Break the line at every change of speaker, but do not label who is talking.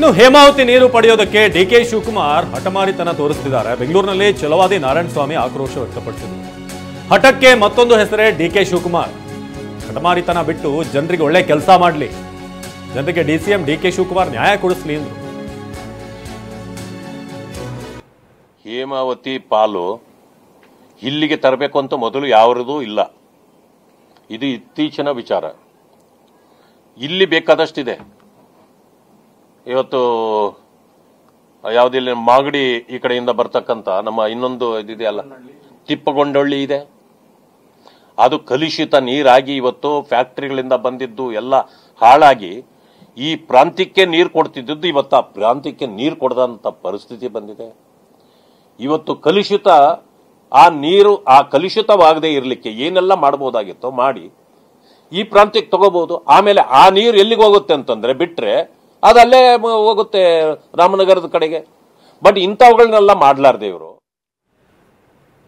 ಇನ್ನು ಹೇಮಾವತಿ ನೀರು ಪಡೆಯೋದಕ್ಕೆ ಡಿಕೆ ಶಿವಕುಮಾರ್ ಹಠಮಾರಿತನ ತೋರಿಸುತ್ತಿದ್ದಾರೆ. ಬೆಂಗಳೂರಿನಲ್ಲಿ ಛಲವಾದಿ ನಾರಾಯಣಸ್ವಾಮಿ ಆಕ್ರೋಶ ವ್ಯಕ್ತಪಡಿಸಿದರು. ಹಠಕ್ಕೆ ಮತ್ತೊಂದು ಹೆಸರೇ ಡಿಕೆ ಶಿವಕುಮಾರ್. ಹಠಮಾರಿತನ ಬಿಟ್ಟು ಜನರಿಗೆ ಒಳ್ಳೆ ಕೆಲಸ ಮಾಡಲಿ, ಜನರಿಗೆ ಡಿಸಿಎಂ ಡಿಕೆ ಶಿವಕುಮಾರ್ ನ್ಯಾಯ ಕೊಡಿಸಲಿ ಎಂದರು.
ಹೇಮಾವತಿ ಪಾಲು ಇಲ್ಲಿಗೆ ತರಬೇಕು ಅಂತ ಮೊದಲು ಯಾರದೂ ಇಲ್ಲ. ಇದು ಇತ್ತೀಚಿನ ವಿಚಾರ. ಇಲ್ಲಿ ಬೇಕಾದಷ್ಟಿದೆ. ಇವತ್ತು ಯಾವುದಿಲ್ಲ, ಮಾಗಡಿ ಈ ಕಡೆಯಿಂದ ಬರ್ತಕ್ಕಂಥ ನಮ್ಮ ಇನ್ನೊಂದು ಇದಿದೆಯಲ್ಲ, ತಿಪ್ಪಗೊಂಡಳ್ಳಿ ಇದೆ. ಅದು ಕಲುಷಿತ ನೀರಾಗಿ ಇವತ್ತು ಫ್ಯಾಕ್ಟರಿಗಳಿಂದ ಬಂದಿದ್ದು ಎಲ್ಲ ಹಾಳಾಗಿ ಈ ಪ್ರಾಂತ್ಯಕ್ಕೆ ನೀರು ಕೊಡ್ತಿದ್ದು ಇವತ್ತು ಆ ಪ್ರಾಂತ್ಯಕ್ಕೆ ನೀರು ಕೊಡದಂತ ಪರಿಸ್ಥಿತಿ ಬಂದಿದೆ. ಇವತ್ತು ಕಲುಷಿತ ಆ ನೀರು ಆ ಕಲುಷಿತವಾಗದೇ ಇರಲಿಕ್ಕೆ ಏನೆಲ್ಲ ಮಾಡಬಹುದಾಗಿತ್ತೋ ಮಾಡಿ ಈ ಪ್ರಾಂತ್ಯಕ್ಕೆ ತಗೋಬಹುದು. ಆಮೇಲೆ ಆ ನೀರು ಎಲ್ಲಿಗೆ ಹೋಗುತ್ತೆ ಅಂತಂದ್ರೆ ಬಿಟ್ರೆ ಅದಲ್ಲೇ ಹೋಗುತ್ತೆ ರಾಮನಗರದ ಕಡೆಗೆ. ಬಟ್ ಇಂಥವುಗಳನ್ನೆಲ್ಲ ಮಾಡ್ಲಾರ್ದೆ ಇವರು